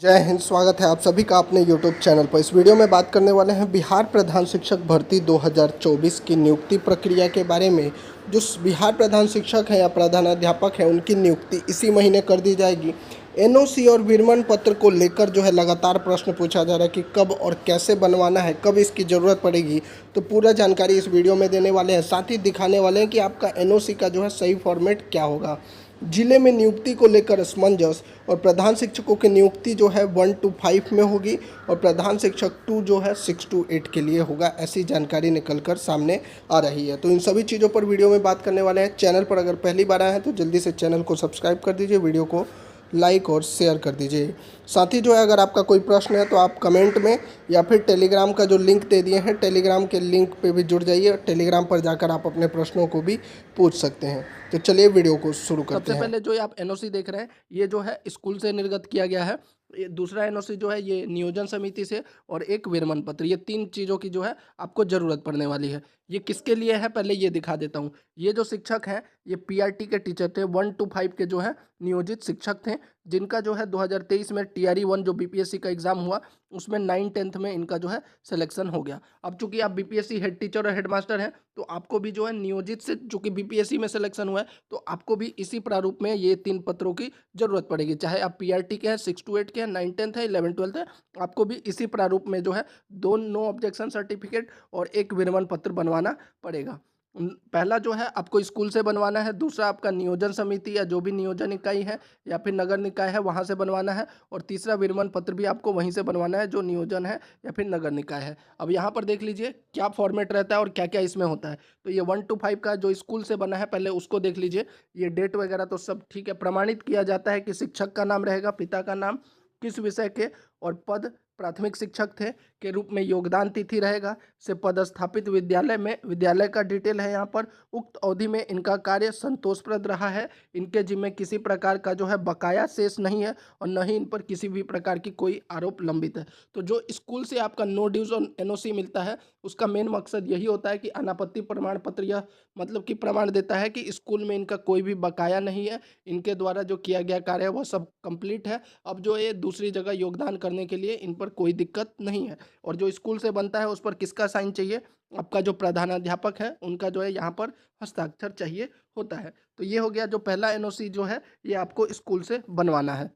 जय हिंद। स्वागत है आप सभी का अपने YouTube चैनल पर। इस वीडियो में बात करने वाले हैं बिहार प्रधान शिक्षक भर्ती 2024 की नियुक्ति प्रक्रिया के बारे में। जो बिहार प्रधान शिक्षक हैं या प्रधानाध्यापक हैं उनकी नियुक्ति इसी महीने कर दी जाएगी। एनओसी और विरमण पत्र को लेकर जो है लगातार प्रश्न पूछा जा रहा है कि कब और कैसे बनवाना है, कब इसकी ज़रूरत पड़ेगी। तो पूरा जानकारी इस वीडियो में देने वाले हैं, साथ ही दिखाने वाले हैं कि आपका एनओसी का जो है सही फॉर्मेट क्या होगा। जिले में नियुक्ति को लेकर असमंजस, और प्रधान शिक्षकों की नियुक्ति जो है 1 to 5 में होगी और प्रधान शिक्षक 2 जो है 6 to 8 के लिए होगा, ऐसी जानकारी निकल कर सामने आ रही है। तो इन सभी चीज़ों पर वीडियो में बात करने वाले हैं। चैनल पर अगर पहली बार आए हैं तो जल्दी से चैनल को सब्सक्राइब कर दीजिए, वीडियो को लाइक और शेयर कर दीजिए। साथ ही जो है अगर आपका कोई प्रश्न है तो आप कमेंट में या फिर टेलीग्राम का जो लिंक दे दिए हैं, टेलीग्राम के लिंक पे भी जुड़ जाइए। टेलीग्राम पर जाकर आप अपने प्रश्नों को भी पूछ सकते हैं। तो चलिए वीडियो को शुरू करते हैं। सबसे पहले जो ये आप एनओसी देख रहे हैं ये जो है स्कूल से निर्गत किया गया है। ये दूसरा एनओसी जो है ये नियोजन समिति से, और एक विरमण पत्र। ये तीन चीज़ों की जो है आपको ज़रूरत पड़ने वाली है। ये किसके लिए है पहले ये दिखा देता हूँ। ये जो शिक्षक हैं ये पीआरटी के टीचर थे, 1 to 5 के जो है नियोजित शिक्षक थे, जिनका जो है 2023 में टीआरई 1 जो बीपीएससी का एग्ज़ाम हुआ उसमें 9-10th में इनका जो है सिलेक्शन हो गया। अब चूंकि आप बीपीएससी हेड टीचर और हेडमास्टर हैं तो आपको भी जो है नियोजित से, चूंकि बीपीएससी में सिलेक्शन हुआ है तो आपको भी इसी प्रारूप में ये तीन पत्रों की जरूरत पड़ेगी। चाहे आप पीआरटी के हैं, 6 to 8 के हैं, 9-10th है, 11-12th है, आपको भी इसी प्रारूप में जो है 2 नो ऑब्जेक्शन सर्टिफिकेट और एक विरमण पत्र बनवाना पड़ेगा। पहला जो है आपको स्कूल से बनवाना है, दूसरा आपका नियोजन समिति या जो भी नियोजन इकाई है या फिर नगर निकाय है वहाँ से बनवाना है, और तीसरा विरमण पत्र भी आपको वहीं से बनवाना है जो नियोजन है या फिर नगर निकाय है। अब यहाँ पर देख लीजिए क्या फॉर्मेट रहता है और क्या क्या इसमें होता है। तो ये 1 to 5 का जो स्कूल से बना है पहले उसको देख लीजिए। ये डेट वगैरह तो सब ठीक है। प्रमाणित किया जाता है कि शिक्षक का नाम रहेगा, पिता का नाम, किस विषय के और पद प्राथमिक शिक्षक थे के रूप में, योगदान तिथि रहेगा, से पदस्थापित विद्यालय में, विद्यालय का डिटेल है यहाँ पर, उक्त अवधि में इनका कार्य संतोषप्रद रहा है, इनके जिम्मे किसी प्रकार का जो है बकाया शेष नहीं है और न ही इन पर किसी भी प्रकार की कोई आरोप लंबित है। तो जो स्कूल से आपका नो ड्यूज और एनओसी मिलता है उसका मेन मकसद यही होता है कि अनापत्ति प्रमाण पत्र, यह मतलब कि प्रमाण देता है कि स्कूल में इनका कोई भी बकाया नहीं है, इनके द्वारा जो किया गया कार्य है वह सब कंप्लीट है। अब जो ये दूसरी जगह योगदान करने के लिए इन पर कोई दिक्कत नहीं है। और जो स्कूल से बनता है उस पर किसका साइन चाहिए? आपका जो प्रधानाध्यापक है उनका जो है यहाँ पर हस्ताक्षर चाहिए होता है। तो ये हो गया जो पहला एनओसी जो है ये आपको स्कूल से बनवाना है।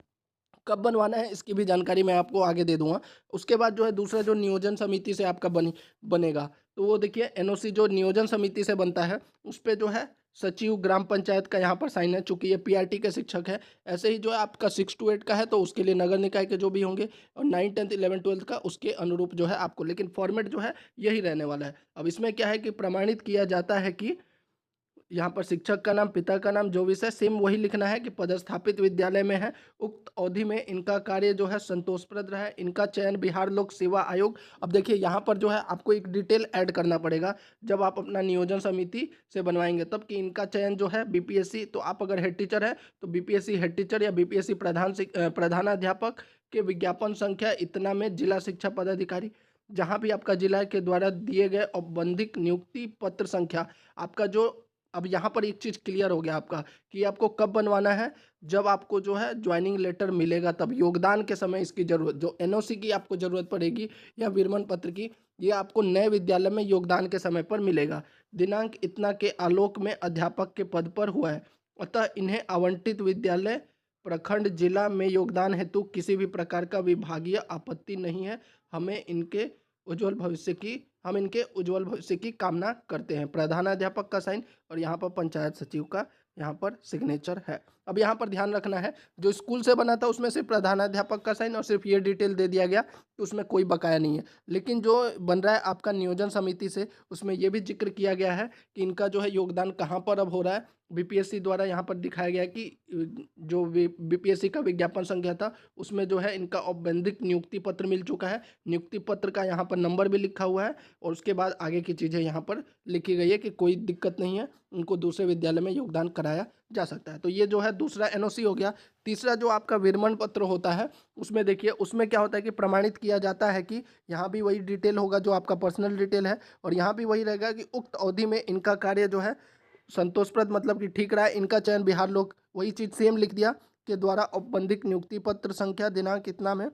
कब बनवाना है इसकी भी जानकारी मैं आपको आगे दे दूंगा। उसके बाद जो है दूसरा जो नियोजन समिति से आपका बनेगा, तो वो देखिए एनओसी जो नियोजन समिति से बनता है उस पे जो है सचिव ग्राम पंचायत का यहाँ पर साइन है, चूंकि ये पीआरटी के शिक्षक है। ऐसे ही जो है आपका 6 to 8 का है तो उसके लिए नगर निकाय के जो भी होंगे, और 9-10th 11-12th का उसके अनुरूप जो है आपको, लेकिन फॉर्मेट जो है यही रहने वाला है। अब इसमें क्या है कि प्रमाणित किया जाता है कि यहाँ पर शिक्षक का नाम, पिता का नाम, जो विषय सेम वही लिखना है कि पदस्थापित विद्यालय में है, उक्त अवधि में इनका कार्य जो है संतोषप्रद रहा है, इनका चयन बिहार लोक सेवा आयोग। अब देखिए यहाँ पर जो है आपको एक डिटेल ऐड करना पड़ेगा जब आप अपना नियोजन समिति से बनवाएंगे तब, कि इनका चयन जो है बीपीएससी, तो आप अगर हेड टीचर है तो बीपीएससी हेड टीचर या बीपीएससी प्रधानाध्यापक के विज्ञापन संख्या इतना में जिला शिक्षा पदाधिकारी, जहाँ भी आपका जिला के द्वारा दिए गए औपबंधिक नियुक्ति पत्र संख्या आपका जो। अब यहाँ पर एक चीज़ क्लियर हो गया आपका कि आपको कब बनवाना है, जब आपको जो है ज्वाइनिंग लेटर मिलेगा तब। योगदान के समय इसकी जरूरत, जो एनओसी की आपको जरूरत पड़ेगी या विरमण पत्र की, ये आपको नए विद्यालय में योगदान के समय पर मिलेगा। दिनांक इतना के आलोक में अध्यापक के पद पर हुआ है, अतः इन्हें आवंटित विद्यालय प्रखंड जिला में योगदान हेतु किसी भी प्रकार का विभागीय आपत्ति नहीं है। हमें इनके उज्जवल भविष्य की हम इनके उज्जवल भविष्य की कामना करते हैं। प्रधानाध्यापक का साइन और यहाँ पर पंचायत सचिव का यहाँ पर सिग्नेचर है। अब यहाँ पर ध्यान रखना है जो स्कूल से बना था उसमें सिर्फ प्रधानाध्यापक का साइन और सिर्फ ये डिटेल दे दिया गया कि उसमें कोई बकाया नहीं है, लेकिन जो बन रहा है आपका नियोजन समिति से उसमें यह भी जिक्र किया गया है कि इनका जो है योगदान कहाँ पर अब हो रहा है। बीपीएससी द्वारा यहाँ पर दिखाया गया है कि जो बीपीएससी का विज्ञापन संख्या था उसमें जो है इनका औपबंधिक नियुक्ति पत्र मिल चुका है। नियुक्ति पत्र का यहाँ पर नंबर भी लिखा हुआ है और उसके बाद आगे की चीज़ें यहाँ पर लिखी गई है कि कोई दिक्कत नहीं है, उनको दूसरे विद्यालय में योगदान कराया जा सकता है। तो ये जो है दूसरा एनओसी हो गया। तीसरा जो आपका विरमण पत्र होता है उसमें देखिए उसमें क्या होता है कि प्रमाणित किया जाता है कि यहाँ भी वही डिटेल होगा जो आपका पर्सनल डिटेल है, और यहाँ भी वही रहेगा कि उक्त अवधि में इनका कार्य जो है संतोषप्रद, मतलब कि ठीक रहा है, इनका चयन बिहार लोक, वही चीज़ सेम लिख दिया के द्वारा औपबंधिक नियुक्ति पत्र संख्या दिनांक इतना में।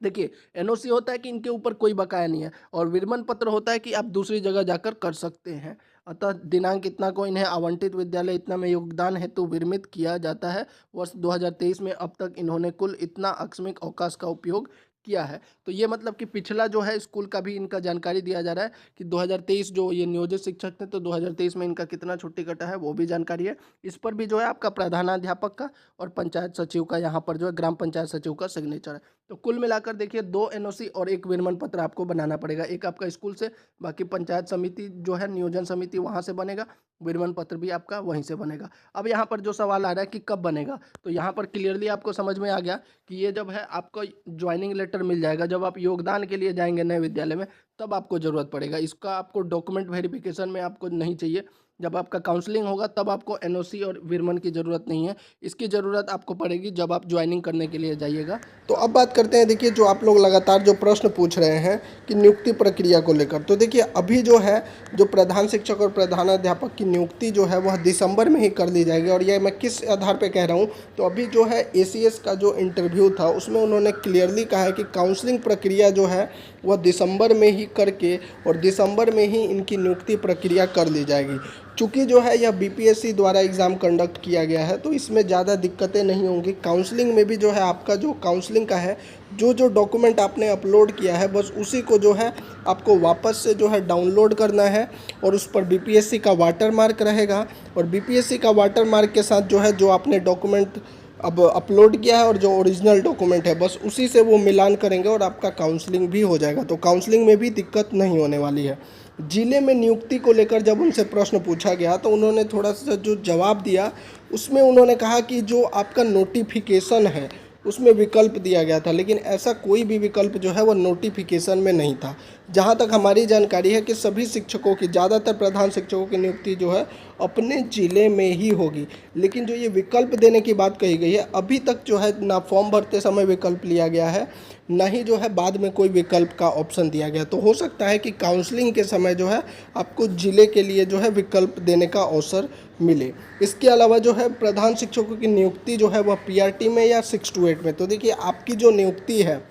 देखिए, एनओसी होता है कि इनके ऊपर कोई बकाया नहीं है, और विरमण पत्र होता है कि आप दूसरी जगह जाकर कर सकते हैं। अतः दिनांक इतना को इन्हें आवंटित विद्यालय इतना में योगदान हेतु विरमित किया जाता है। वर्ष 2023 में अब तक इन्होंने कुल इतना आकस्मिक अवकाश का उपयोग किया है। तो ये मतलब कि पिछला जो है स्कूल का भी इनका जानकारी दिया जा रहा है कि 2023 जो ये नियोजित शिक्षक थे, तो 2023 में इनका कितना छुट्टी कटा है वो भी जानकारी है। इस पर भी जो है आपका प्रधानाध्यापक का और पंचायत सचिव का, यहाँ पर जो है ग्राम पंचायत सचिव का सिग्नेचर है। तो कुल मिलाकर देखिए 2 एनओसी और 1 विरमण पत्र आपको बनाना पड़ेगा। एक आपका स्कूल से, बाकी पंचायत समिति जो है नियोजन समिति वहाँ से बनेगा, विरमण पत्र भी आपका वहीं से बनेगा। अब यहाँ पर जो सवाल आ रहा है कि कब बनेगा, तो यहाँ पर क्लियरली आपको समझ में आ गया कि ये जब है आपको ज्वाइनिंग लेटर मिल जाएगा, जब आप योगदान के लिए जाएंगे नए विद्यालय में, तब आपको ज़रूरत पड़ेगा। इसका आपको डॉक्यूमेंट वेरिफिकेशन में आपको नहीं चाहिए। जब आपका काउंसलिंग होगा तब आपको एनओसी और विरमण की ज़रूरत नहीं है। इसकी ज़रूरत आपको पड़ेगी जब आप ज्वाइनिंग करने के लिए जाइएगा। तो अब बात करते हैं, देखिए जो आप लोग लगातार जो प्रश्न पूछ रहे हैं कि नियुक्ति प्रक्रिया को लेकर, तो देखिए अभी जो है जो प्रधान शिक्षक और प्रधानाध्यापक की नियुक्ति जो है वह दिसंबर में ही कर ली जाएगी। और यह मैं किस आधार पे कह रहा हूँ, तो अभी जो है एसीएस का जो इंटरव्यू था उसमें उन्होंने क्लियरली कहा है कि काउंसलिंग प्रक्रिया जो है वह दिसंबर में ही करके और दिसंबर में ही इनकी नियुक्ति प्रक्रिया कर ली जाएगी। चूँकि जो है यह बीपीएससी द्वारा एग्ज़ाम कंडक्ट किया गया है, तो इसमें ज़्यादा दिक्कतें नहीं होंगी। काउंसलिंग में भी जो है आपका जो काउंसलिंग का है, जो डॉक्यूमेंट आपने अपलोड किया है बस उसी को जो है आपको वापस से जो है डाउनलोड करना है, और उस पर बीपीएससी का वाटरमार्क रहेगा। और बीपीएससी का वाटरमार्क के साथ जो है जो आपने डॉक्यूमेंट अब अपलोड किया है और जो ओरिजिनल डॉक्यूमेंट है बस उसी से वो मिलान करेंगे और आपका काउंसलिंग भी हो जाएगा। तो काउंसलिंग में भी दिक्कत नहीं होने वाली है। जिले में नियुक्ति को लेकर जब उनसे प्रश्न पूछा गया तो उन्होंने थोड़ा सा जो जवाब दिया उसमें उन्होंने कहा कि जो आपका नोटिफिकेशन है उसमें विकल्प दिया गया था, लेकिन ऐसा कोई भी विकल्प जो है वो नोटिफिकेशन में नहीं था। जहाँ तक हमारी जानकारी है कि सभी शिक्षकों की, ज़्यादातर प्रधान शिक्षकों की नियुक्ति जो है अपने ज़िले में ही होगी। लेकिन जो ये विकल्प देने की बात कही गई है, अभी तक जो है ना फॉर्म भरते समय विकल्प लिया गया है, ना ही जो है बाद में कोई विकल्प का ऑप्शन दिया गया। तो हो सकता है कि काउंसलिंग के समय जो है आपको ज़िले के लिए जो है विकल्प देने का अवसर मिले। इसके अलावा जो है प्रधान शिक्षकों की नियुक्ति जो है वह पीआरटी में या 6 to 8 में, तो देखिए आपकी जो नियुक्ति है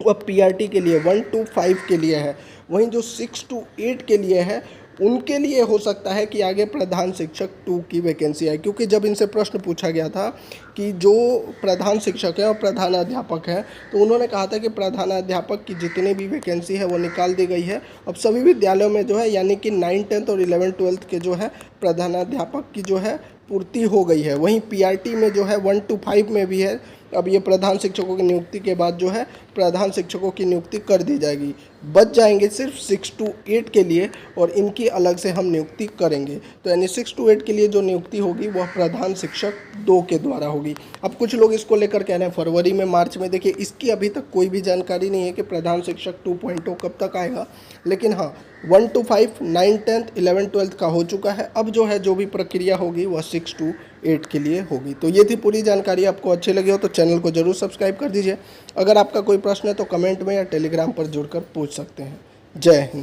वह पीआरटी के लिए 1 to 5 के लिए है, वहीं जो 6 to 8 के लिए है उनके लिए हो सकता है कि आगे प्रधान शिक्षक 2 की वैकेंसी आए। क्योंकि जब इनसे प्रश्न पूछा गया था कि जो प्रधान शिक्षक है और प्रधानाध्यापक है, तो उन्होंने कहा था कि प्रधानाध्यापक की जितनी भी वैकेंसी है वो निकाल दी गई है। अब सभी विद्यालयों में जो है यानी कि 9th 10th और 11th 12th के जो है प्रधानाध्यापक की जो है पूर्ति हो गई है। वहीं पीआरटी में जो है 1 to 5 में भी है। अब ये प्रधान शिक्षकों की नियुक्ति के बाद जो है प्रधान शिक्षकों की नियुक्ति कर दी जाएगी। बच जाएंगे सिर्फ 6 to 8 के लिए, और इनकी अलग से हम नियुक्ति करेंगे। तो यानी 6 to 8 के लिए जो नियुक्ति होगी वह प्रधान शिक्षक 2 के द्वारा होगी। अब कुछ लोग इसको लेकर कह रहे हैं फरवरी में, मार्च में। देखिए इसकी अभी तक कोई भी जानकारी नहीं है कि प्रधान शिक्षक 2.0 कब तक आएगा। लेकिन हाँ, 1 to 5, 9th 10th 11th 12th का हो चुका है। अब जो है जो भी प्रक्रिया होगी वह 6 to 8 के लिए होगी। तो ये थी पूरी जानकारी। आपको अच्छी लगी हो तो चैनल को जरूर सब्सक्राइब कर दीजिए। अगर आपका कोई प्रश्न है तो कमेंट में या टेलीग्राम पर जुड़कर पूछ सकते हैं। जय हिंद।